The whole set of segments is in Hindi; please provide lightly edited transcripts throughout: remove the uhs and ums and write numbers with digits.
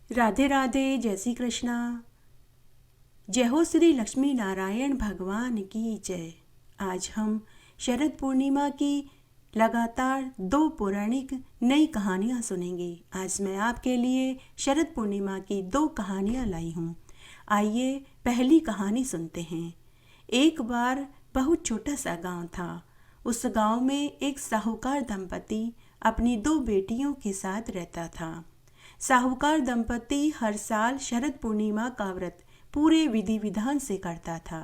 राधे राधे, जय श्री कृष्णा। जय हो श्री लक्ष्मी नारायण भगवान की जय। आज हम शरद पूर्णिमा की लगातार 2 पौराणिक नई कहानियाँ सुनेंगे। आज मैं आपके लिए शरद पूर्णिमा की 2 कहानियाँ लाई हूँ। आइए पहली कहानी सुनते हैं। एक बार बहुत छोटा सा गांव था। उस गांव में एक साहूकार दंपति अपनी 2 बेटियों के साथ रहता था। साहूकार दंपति हर साल शरद पूर्णिमा का व्रत पूरे विधि विधान से करता था।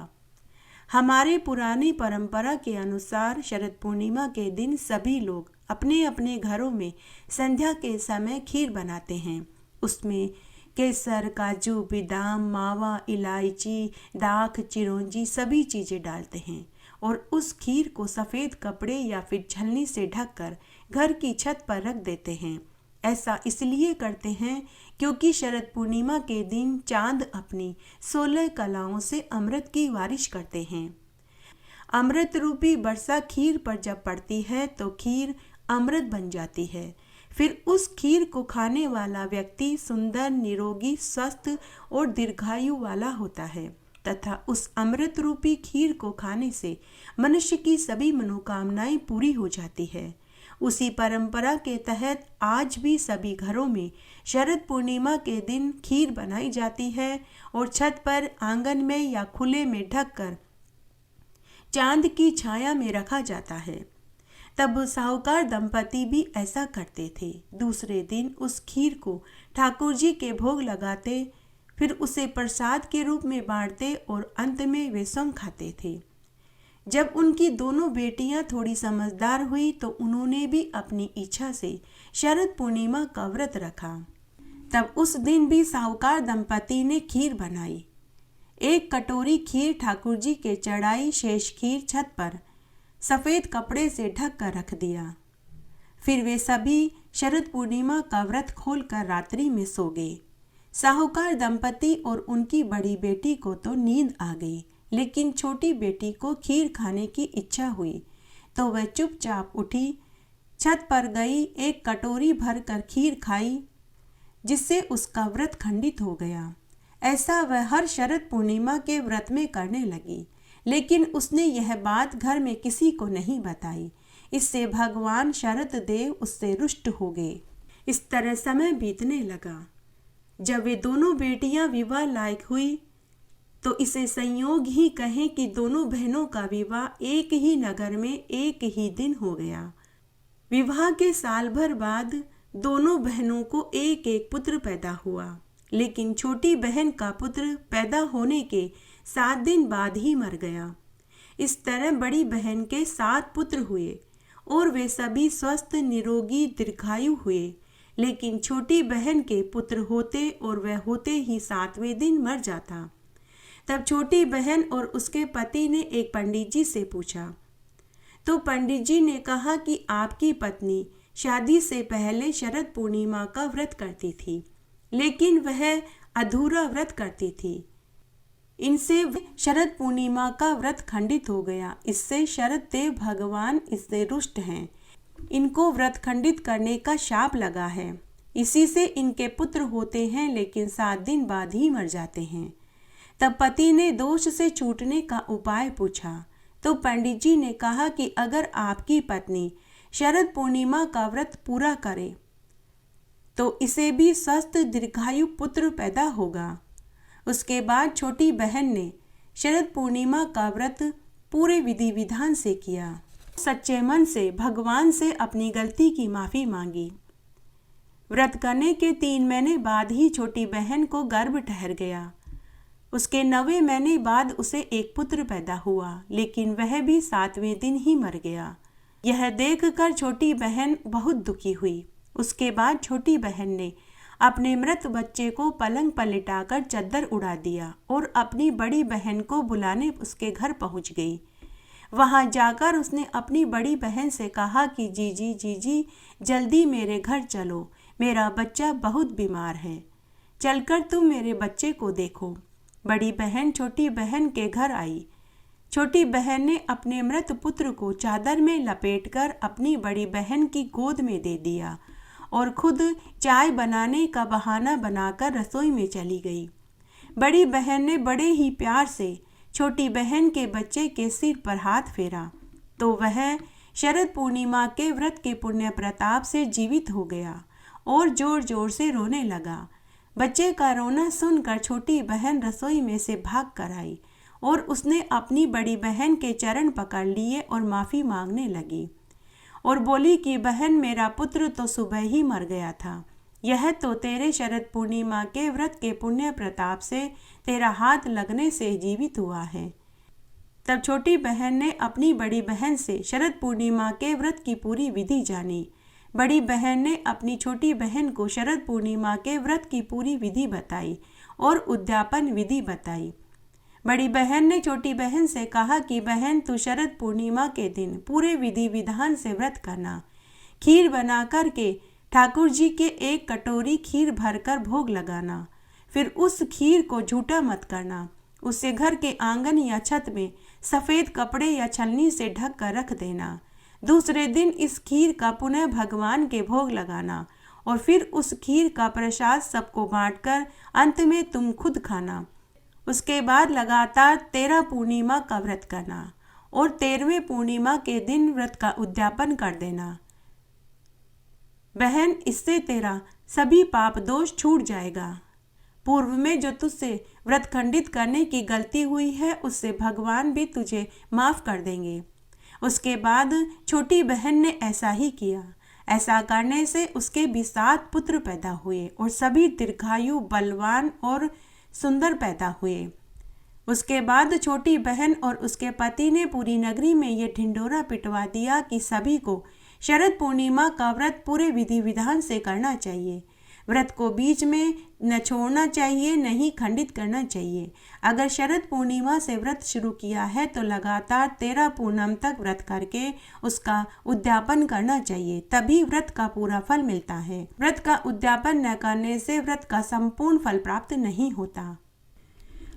हमारे पुरानी परंपरा के अनुसार शरद पूर्णिमा के दिन सभी लोग अपने अपने घरों में संध्या के समय खीर बनाते हैं। उसमें केसर, काजू, बादाम, मावा, इलायची, दाख, चिरौंजी सभी चीज़ें डालते हैं और उस खीर को सफ़ेद कपड़े या फिर छलनी से ढककर घर की छत पर रख देते हैं। ऐसा इसलिए करते हैं क्योंकि शरद पूर्णिमा के दिन चांद अपनी 16 कलाओं से अमृत की बारिश करते हैं। अमृत रूपी वर्षा खीर पर जब पड़ती है तो खीर अमृत बन जाती है। फिर उस खीर को खाने वाला व्यक्ति सुंदर, निरोगी, स्वस्थ और दीर्घायु वाला होता है तथा उस अमृत रूपी खीर को खाने से मनुष्य की सभी मनोकामनाएं पूरी हो जाती है। उसी परंपरा के तहत आज भी सभी घरों में शरद पूर्णिमा के दिन खीर बनाई जाती है और छत पर, आंगन में या खुले में ढककर चांद की छाया में रखा जाता है। तब साहूकार दंपति भी ऐसा करते थे। दूसरे दिन उस खीर को ठाकुर जी के भोग लगाते, फिर उसे प्रसाद के रूप में बांटते और अंत में वे स्वयं खाते थे। जब उनकी दोनों बेटियां थोड़ी समझदार हुई तो उन्होंने भी अपनी इच्छा से शरद पूर्णिमा का व्रत रखा। तब उस दिन भी साहूकार दंपति ने खीर बनाई। 1 कटोरी खीर ठाकुर जी के चढ़ाई, शेष खीर छत पर सफ़ेद कपड़े से ढक कर रख दिया। फिर वे सभी शरद पूर्णिमा का व्रत खोलकर रात्रि में सो गए। साहूकार दंपति और उनकी बड़ी बेटी को तो नींद आ गई, लेकिन छोटी बेटी को खीर खाने की इच्छा हुई तो वह चुपचाप उठी, छत पर गई, 1 कटोरी भर कर खीर खाई, जिससे उसका व्रत खंडित हो गया। ऐसा वह हर शरद पूर्णिमा के व्रत में करने लगी, लेकिन उसने यह बात घर में किसी को नहीं बताई। इससे भगवान शरद देव उससे रुष्ट हो गए। इस तरह समय बीतने लगा। जब वे दोनों बेटियां विवाह लायक हुई तो इसे संयोग ही कहें कि दोनों बहनों का विवाह एक ही नगर में एक ही दिन हो गया। विवाह के साल भर बाद दोनों बहनों को एक एक पुत्र पैदा हुआ, लेकिन छोटी बहन का पुत्र पैदा होने के 7 दिन बाद ही मर गया। इस तरह बड़ी बहन के 7 पुत्र हुए और वे सभी स्वस्थ, निरोगी, दीर्घायु हुए, लेकिन छोटी बहन के पुत्र होते और वह होते ही 7वें दिन मर जाता। तब छोटी बहन और उसके पति ने एक पंडित जी से पूछा, तो पंडित जी ने कहा कि आपकी पत्नी शादी से पहले शरद पूर्णिमा का व्रत करती थी, लेकिन वह अधूरा व्रत करती थी। इनसे शरद पूर्णिमा का व्रत खंडित हो गया। इससे शरद देव भगवान इससे रुष्ट हैं। इनको व्रत खंडित करने का शाप लगा है। इसी से इनके पुत्र होते हैं, लेकिन 7 दिन बाद ही मर जाते हैं। तब पति ने दोष से छूटने का उपाय पूछा तो पंडित जी ने कहा कि अगर आपकी पत्नी शरद पूर्णिमा का व्रत पूरा करे तो इसे भी स्वस्थ, दीर्घायु पुत्र पैदा होगा। उसके बाद छोटी बहन ने शरद पूर्णिमा का व्रत पूरे विधि विधान से किया। सच्चे मन से भगवान से अपनी गलती की माफ़ी मांगी। व्रत करने के 3 महीने बाद ही छोटी बहन को गर्भ ठहर गया। उसके 9वें महीने बाद उसे एक पुत्र पैदा हुआ, लेकिन वह भी 7वें दिन ही मर गया। यह देखकर छोटी बहन बहुत दुखी हुई। उसके बाद छोटी बहन ने अपने मृत बच्चे को पलंग पर लिटाकर चद्दर उड़ा दिया और अपनी बड़ी बहन को बुलाने उसके घर पहुंच गई। वहां जाकर उसने अपनी बड़ी बहन से कहा कि जीजी जीजी, जल्दी मेरे घर चलो, मेरा बच्चा बहुत बीमार है, चलकर तुम मेरे बच्चे को देखो। बड़ी बहन छोटी बहन के घर आई। छोटी बहन ने अपने मृत पुत्र को चादर में लपेटकर अपनी बड़ी बहन की गोद में दे दिया और खुद चाय बनाने का बहाना बनाकर रसोई में चली गई। बड़ी बहन ने बड़े ही प्यार से छोटी बहन के बच्चे के सिर पर हाथ फेरा तो वह शरद पूर्णिमा के व्रत के पुण्य प्रताप से जीवित हो गया और जोर जोर से रोने लगा। बच्चे का रोना सुनकर छोटी बहन रसोई में से भाग कर आई और उसने अपनी बड़ी बहन के चरण पकड़ लिए और माफ़ी मांगने लगी और बोली कि बहन, मेरा पुत्र तो सुबह ही मर गया था। यह तो तेरे शरद पूर्णिमा के व्रत के पुण्य प्रताप से तेरा हाथ लगने से जीवित हुआ है। तब छोटी बहन ने अपनी बड़ी बहन से शरद पूर्णिमा के व्रत की पूरी विधि जानी। बड़ी बहन ने अपनी छोटी बहन को शरद पूर्णिमा के व्रत की पूरी विधि बताई और उद्यापन विधि बताई। बड़ी बहन ने छोटी बहन से कहा कि बहन, तू शरद पूर्णिमा के दिन पूरे विधि विधान से व्रत करना। खीर बना कर के ठाकुर जी के एक कटोरी खीर भरकर भोग लगाना। फिर उस खीर को झूठा मत करना। उसे घर के आंगन या छत में सफ़ेद कपड़े या छलनी से ढक कर रख देना। दूसरे दिन इस खीर का पुनः भगवान के भोग लगाना और फिर उस खीर का प्रसाद सबको बांटकर अंत में तुम खुद खाना। उसके बाद लगातार 13 पूर्णिमा का व्रत करना और 13वें पूर्णिमा के दिन व्रत का उद्यापन कर देना। बहन, इससे तेरा सभी पाप दोष छूट जाएगा। पूर्व में जो तुझसे व्रत खंडित करने की गलती हुई है उससे भगवान भी तुझे माफ़ कर देंगे। उसके बाद छोटी बहन ने ऐसा ही किया। ऐसा करने से उसके भी 7 पुत्र पैदा हुए और सभी दीर्घायु, बलवान और सुंदर पैदा हुए। उसके बाद छोटी बहन और उसके पति ने पूरी नगरी में ये ढिंढोरा पिटवा दिया कि सभी को शरद पूर्णिमा का व्रत पूरे विधि विधान से करना चाहिए। व्रत को बीच में न छोड़ना चाहिए, न ही खंडित करना चाहिए। अगर शरद पूर्णिमा से व्रत शुरू किया है तो लगातार 13 पूनम तक व्रत करके उसका उद्यापन करना चाहिए, तभी व्रत का पूरा फल मिलता है। व्रत का उद्यापन न करने से व्रत का संपूर्ण फल प्राप्त नहीं होता।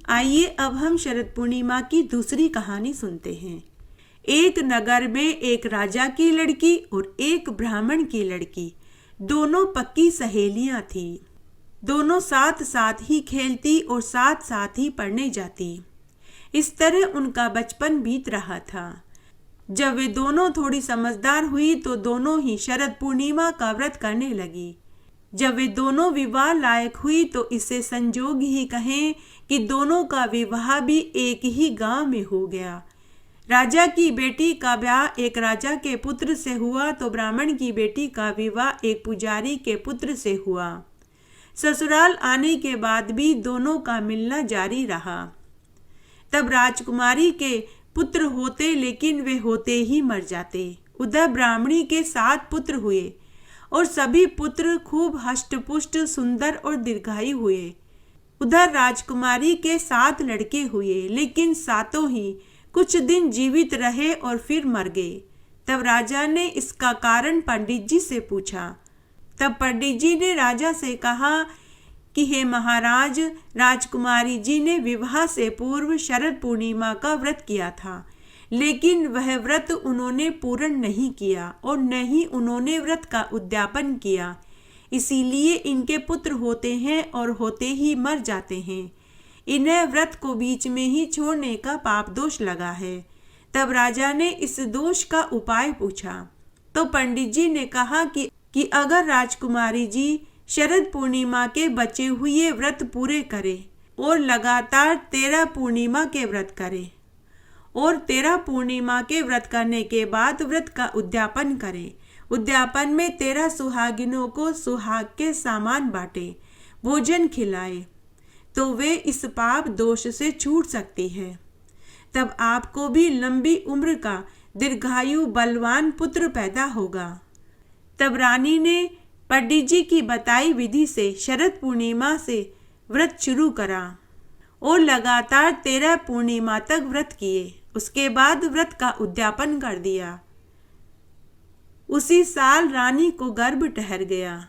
आइए अब हम शरद पूर्णिमा की दूसरी कहानी सुनते हैं। एक नगर में एक राजा की लड़की और एक ब्राह्मण की लड़की, दोनों पक्की सहेलियां थी। दोनों साथ साथ ही खेलती और साथ साथ ही पढ़ने जाती। इस तरह उनका बचपन बीत रहा था। जब वे दोनों थोड़ी समझदार हुई तो दोनों ही शरद पूर्णिमा का व्रत करने लगी। जब वे दोनों विवाह लायक हुई तो इसे संजोग ही कहें कि दोनों का विवाह भी एक ही गांव में हो गया। राजा की बेटी का ब्याह एक राजा के पुत्र से हुआ तो ब्राह्मण की बेटी का विवाह एक पुजारी के पुत्र से हुआ। ससुराल आने के बाद भी दोनों का मिलना जारी रहा। तब राजकुमारी के पुत्र होते, लेकिन वे होते ही मर जाते। उधर ब्राह्मणी के 7 पुत्र हुए और सभी पुत्र खूब हष्टपुष्ट, सुंदर और दीर्घायु हुए। उधर राजकुमारी के 7 लड़के हुए, लेकिन सातों ही कुछ दिन जीवित रहे और फिर मर गए। तब राजा ने इसका कारण पंडित जी से पूछा। तब पंडित जी ने राजा से कहा कि हे महाराज, राजकुमारी जी ने विवाह से पूर्व शरद पूर्णिमा का व्रत किया था, लेकिन वह व्रत उन्होंने पूर्ण नहीं किया और न ही उन्होंने व्रत का उद्यापन किया। इसीलिए इनके पुत्र होते हैं और होते ही मर जाते हैं। इन्हें व्रत को बीच में ही छोड़ने का पाप दोष लगा है। तब राजा ने इस दोष का उपाय पूछा तो पंडित जी ने कहा कि अगर राजकुमारी जी शरद पूर्णिमा के बचे हुए व्रत पूरे करे और लगातार 13 पूर्णिमा के व्रत करे और 13 पूर्णिमा के व्रत करने के बाद व्रत का उद्यापन करे। उद्यापन में 13 सुहागिनों को सुहाग के सामान बांटे, भोजन खिलाए, तो वे इस पाप दोष से छूट सकती है। तब आपको भी लंबी उम्र का दीर्घायु बलवान पुत्र पैदा होगा। तब रानी ने पंडित जी की बताई विधि से शरद पूर्णिमा से व्रत शुरू करा और लगातार 13 पूर्णिमा तक व्रत किए। उसके बाद व्रत का उद्यापन कर दिया। उसी साल रानी को गर्भ ठहर गया।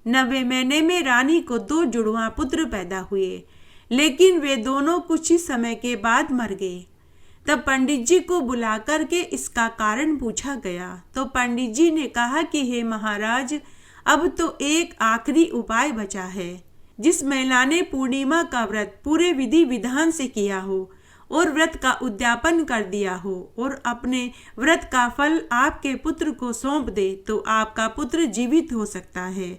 9वें महीने में रानी को 2 जुड़वा पुत्र पैदा हुए, लेकिन वे दोनों कुछ ही समय के बाद मर गए। तब पंडित जी को बुला करके इसका कारण पूछा गया तो पंडित जी ने कहा कि हे महाराज, अब तो एक आखिरी उपाय बचा है। जिस महिला ने पूर्णिमा का व्रत पूरे विधि विधान से किया हो और व्रत का उद्यापन कर दिया हो और अपने व्रत का फल आपके पुत्र को सौंप दे तो आपका पुत्र जीवित हो सकता है।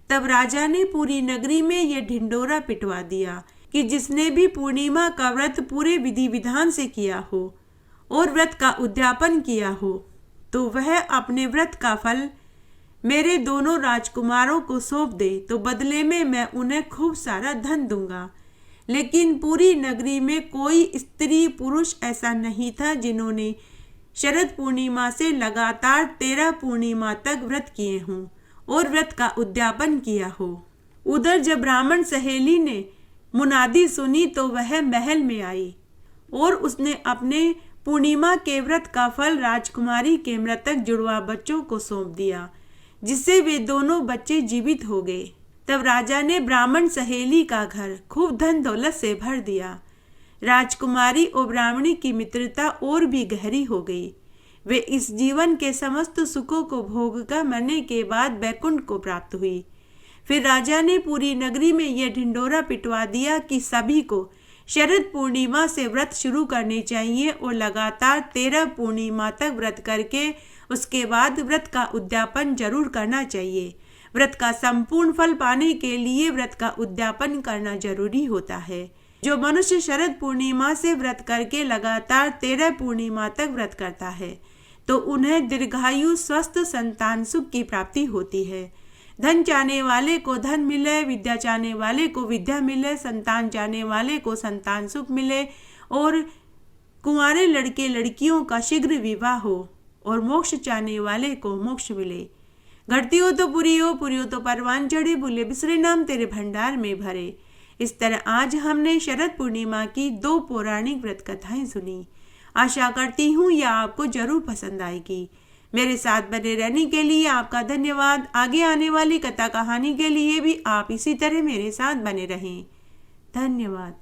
तब राजा ने पूरी नगरी में यह ढिंडोरा पिटवा दिया कि जिसने भी पूर्णिमा का व्रत पूरे विधि विधान से किया हो और व्रत का उद्यापन किया हो तो वह अपने व्रत का फल मेरे दोनों राजकुमारों को सौंप दे तो बदले में मैं उन्हें खूब सारा धन दूंगा। लेकिन पूरी नगरी में कोई स्त्री पुरुष ऐसा नहीं था जिन्होंने शरद पूर्णिमा से लगातार 13 पूर्णिमा तक व्रत किए हों और व्रत का उद्यापन किया हो। उधर जब ब्राह्मण सहेली ने मुनादी सुनी तो वह महल में आई और उसने अपने पूर्णिमा के व्रत का फल राजकुमारी के मृतक जुड़वा बच्चों को सौंप दिया, जिससे वे दोनों बच्चे जीवित हो गए। तब राजा ने ब्राह्मण सहेली का घर खूब धन दौलत से भर दिया। राजकुमारी और ब्राह्मणी की मित्रता और भी गहरी हो गई। वे इस जीवन के समस्त सुखों को भोगकर मरने के बाद बैकुंठ को प्राप्त हुई। फिर राजा ने पूरी नगरी में यह ढिंडोरा पिटवा दिया कि सभी को शरद पूर्णिमा से व्रत शुरू करने चाहिए और लगातार 13 पूर्णिमा तक व्रत करके उसके बाद व्रत का उद्यापन जरूर करना चाहिए। व्रत का संपूर्ण फल पाने के लिए व्रत का उद्यापन करना जरूरी होता है। जो मनुष्य शरद पूर्णिमा से व्रत करके लगातार 13 पूर्णिमा तक व्रत करता है तो उन्हें दीर्घायु स्वस्थ संतान सुख की प्राप्ति होती है। धन चाहने वाले को धन मिले, विद्या चाहने वाले को विद्या मिले, संतान चाहने वाले को संतान सुख मिले और कुंवारे लड़के लड़कियों का शीघ्र विवाह हो और मोक्ष चाहने वाले को मोक्ष मिले। घटती हो तो पूरी हो तो परवान चढ़े, भूले बिसरे नाम तेरे भंडार में भरे। इस तरह आज हमने शरद पूर्णिमा की 2 पौराणिक व्रत कथाएं सुनी। आशा करती हूँ यह आपको जरूर पसंद आएगी। मेरे साथ बने रहने के लिए आपका धन्यवाद। आगे आने वाली कथा कहानी के लिए भी आप इसी तरह मेरे साथ बने रहें। धन्यवाद।